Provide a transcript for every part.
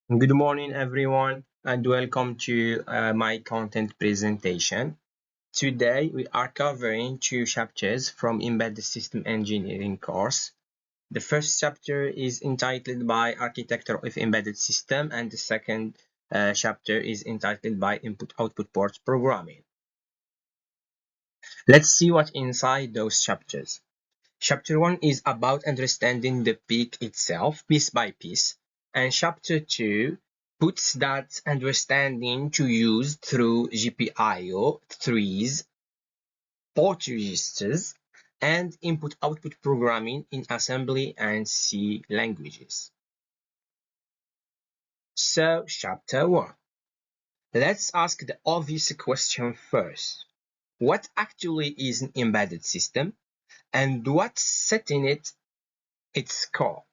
Good morning, everyone, and welcome to my content presentation. Today, we are covering two chapters from Embedded System Engineering course. The first chapter is entitled by Architecture of Embedded System, and the second chapter is entitled by Input-Output Port Programming. Let's see what inside those chapters. Chapter 1 is about understanding the peak itself, piece by piece, and Chapter 2 puts that understanding to use through GPIO, trees, port registers, and input-output programming in assembly and C languages. So, Chapter 1. Let's ask the obvious question first. What actually is an embedded system, and what's setting its core?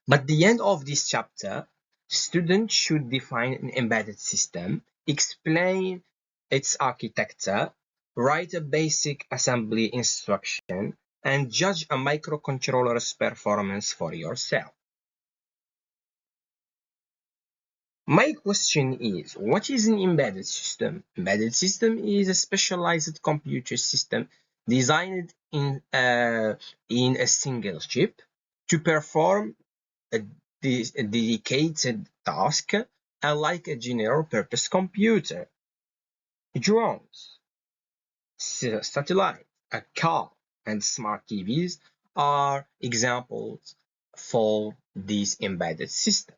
At the end of this chapter, students should define an embedded system, explain its architecture, write a basic assembly instruction, and judge a microcontroller's performance for yourself. My question is, what is an embedded system? Embedded system is a specialized computer system designed in a single chip to perform a dedicated task, unlike a general-purpose computer. Drones, satellite, a car, and smart TVs are examples for this embedded system.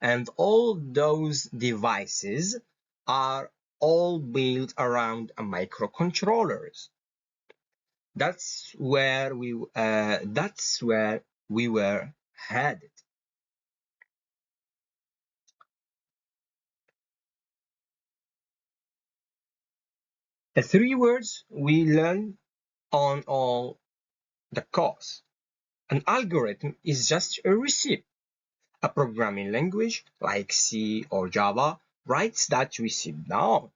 And all those devices are all built around a microcontrollers. That's where we were headed. The three words we learn on all the course. An algorithm is just a recipe. A programming language like C or Java writes that recipe down.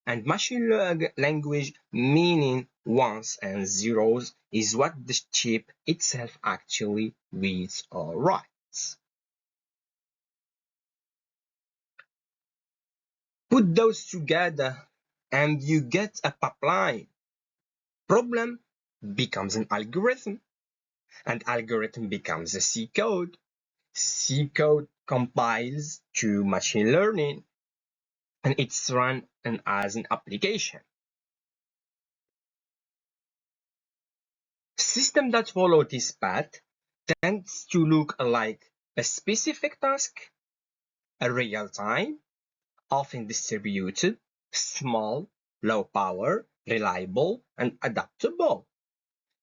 And machine language, meaning ones and zeros, is what the chip itself actually reads or writes. Put those together and you get a pipeline. Problem becomes an algorithm, and algorithm becomes a C code. C code compiles to machine learning, and it's run as an application. System that follow this path tends to look like a specific task, a real time, often distributed, small, low power, reliable, and adaptable.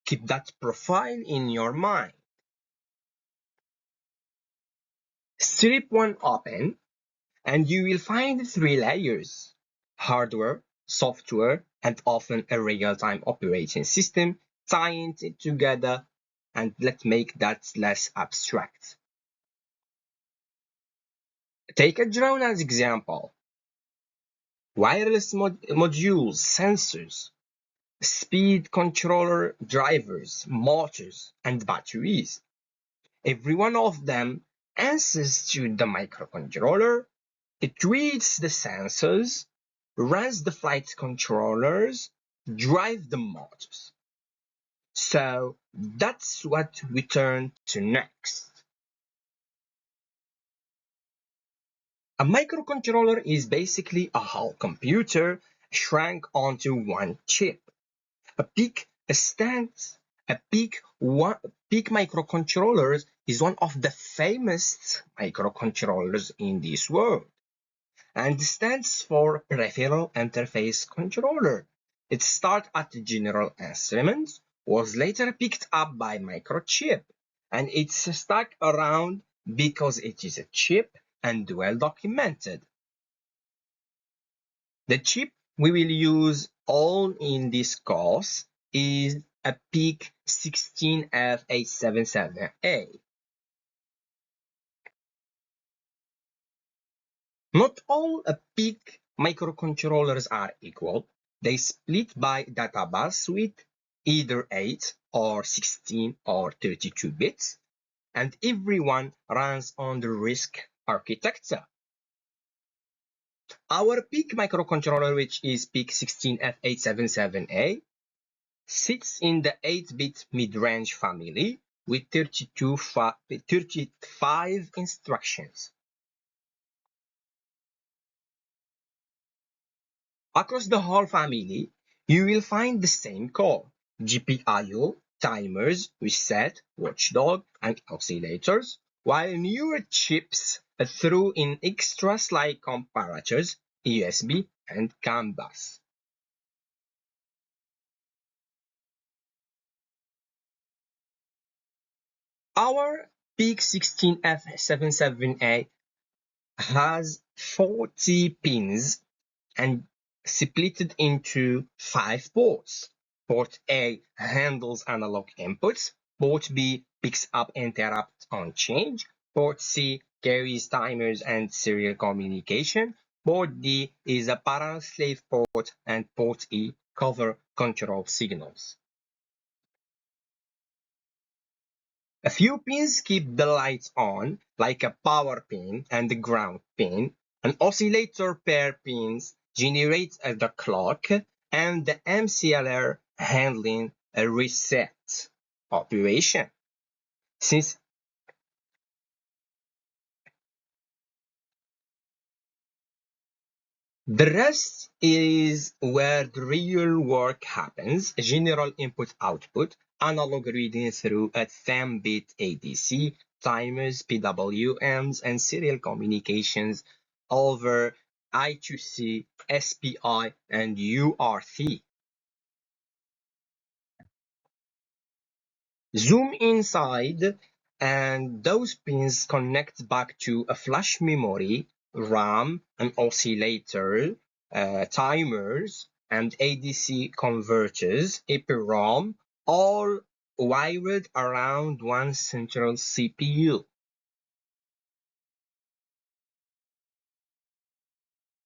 Keep that profile in your mind. Strip one open, and you will find three layers: hardware, software, and often a real-time operating system tying it together. And let's make that less abstract. Take a drone as example. Wireless modules, sensors, speed controller drivers, motors, and batteries. Every one of them answers to the microcontroller. It reads the sensors, runs the flight controllers, drives the motors. So that's what we turn to next. A microcontroller is basically a whole computer shrunk onto one chip. A PIC stands a PIC microcontroller is one of the famous microcontrollers in this world, and stands for Peripheral Interface Controller. It started at General Instruments, was later picked up by Microchip, and it's stuck around because it is a chip and well documented. The chip we will use all in this course is a PIC 16F877A. Not all PIC microcontrollers are equal. They split by data bus with either 8 or 16 or 32 bits, and everyone runs on the RISC architecture. Our PIC microcontroller, which is PIC16F877A, sits in the 8-bit mid-range family with 35 instructions. Across the whole family, you will find the same call: GPIO, timers, reset, watchdog, and oscillators, while newer chips threw in extras like comparators, USB, and CAN bus. Our PIC16F77A has 40 pins and split into 5 ports. Port A handles analog inputs. Port B picks up interrupt on change. Port C carries timers and serial communication. Port D is a parallel slave port, and Port E cover control signals. A few pins keep the lights on, like a power pin and the ground pin. An oscillator pair pins generate the clock, and the MCLR handling a reset operation. Since the rest is where the real work happens: general input-output, analog reading through a 10-bit ADC, timers, PWMs, and serial communications over I2C, SPI, and UART. Zoom inside, and those pins connect back to a flash memory, RAM, an oscillator, timers, and ADC converters, EPROM, all wired around one central CPU.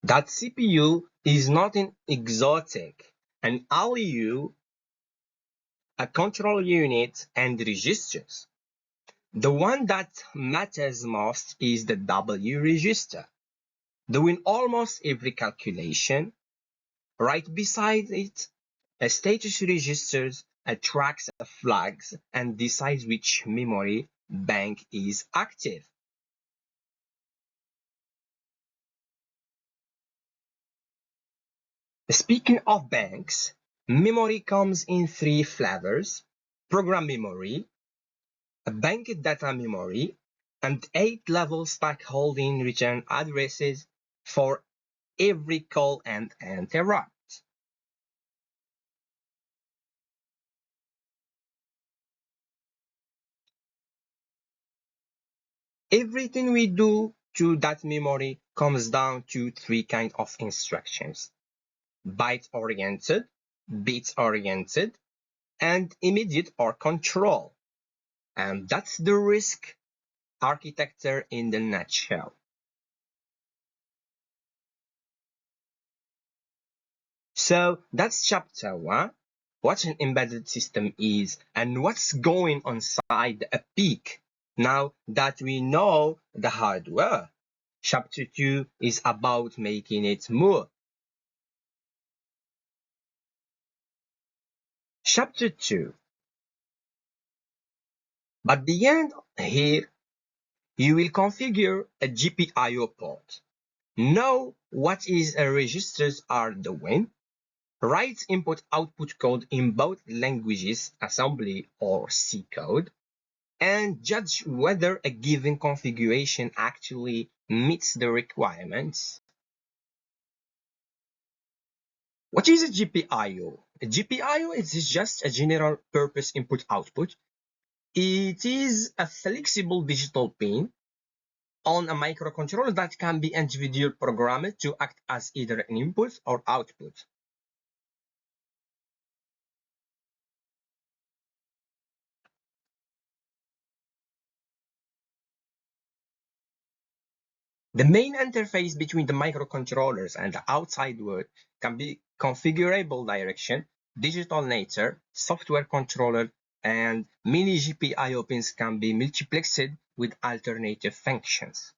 That CPU is not an exotic, an ALU, a control unit, and registers. The one that matters most is the W register, doing almost every calculation. Right beside it, a status register tracks flags and decides which memory bank is active. Speaking of banks, memory comes in 3 flavors: program memory, a banked data memory, and 8-level stack holding return addresses for every call and interrupt. Everything we do to that memory comes down to 3 kinds of instructions: byte-oriented, bit-oriented, and immediate or control. And that's the RISC architecture in the nutshell. So that's chapter 1, what an embedded system is and what's going on inside a PIC. Now that we know the hardware, chapter 2 is about making it more. Chapter 2. But the end here, you will configure a GPIO port, know what is a registers are doing, write input-output code in both languages, assembly or C code, and judge whether a given configuration actually meets the requirements. What is a GPIO? A GPIO is just a general purpose input-output. It is a flexible digital pin on a microcontroller that can be individually programmed to act as either an input or output. The main interface between the microcontrollers and the outside world can be configurable direction, digital nature, software controller, and many GPIO pins can be multiplexed with alternative functions.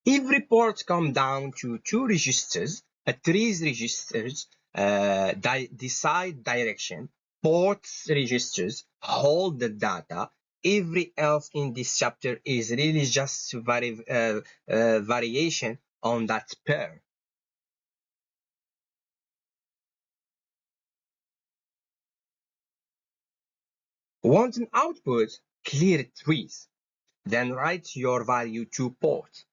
Every port comes down to two registers. These registers decide direction. Port registers hold the data. Every else in this chapter is really just variation on that pair. Want an output? Clear trees. Then write your value to port.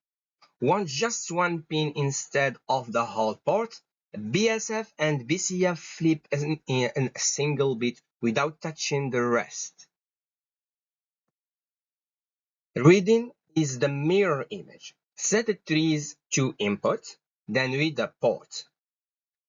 Want just one pin instead of the whole port? BSF and BCF flip in a single bit without touching the rest. Reading is the mirror image. Set the trees to input, then read the port.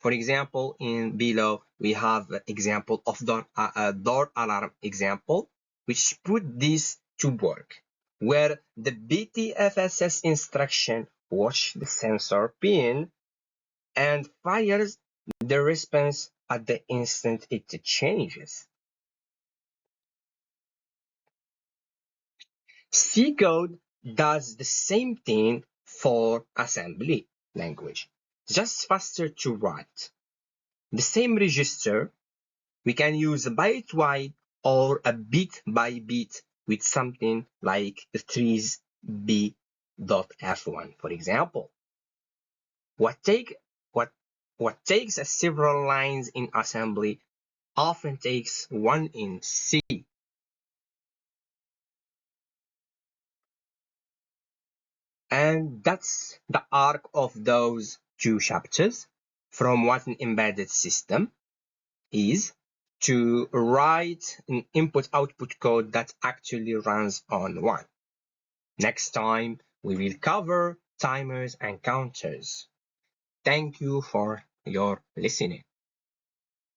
For example, in below, we have an example of door alarm example, which put this to work, where the BTFSS instruction watch the sensor pin and fires the response at the instant it changes. C code does the same thing for assembly language, just faster to write. The same register, we can use a byte-wide or a bit-by-bit with something like the trees b.f1, for example. What takes several lines in assembly often takes one in C. And that's the arc of those two chapters, from what an embedded system is to write an input-output code that actually runs on one. Next time, we will cover timers and counters. Thank you for your listening.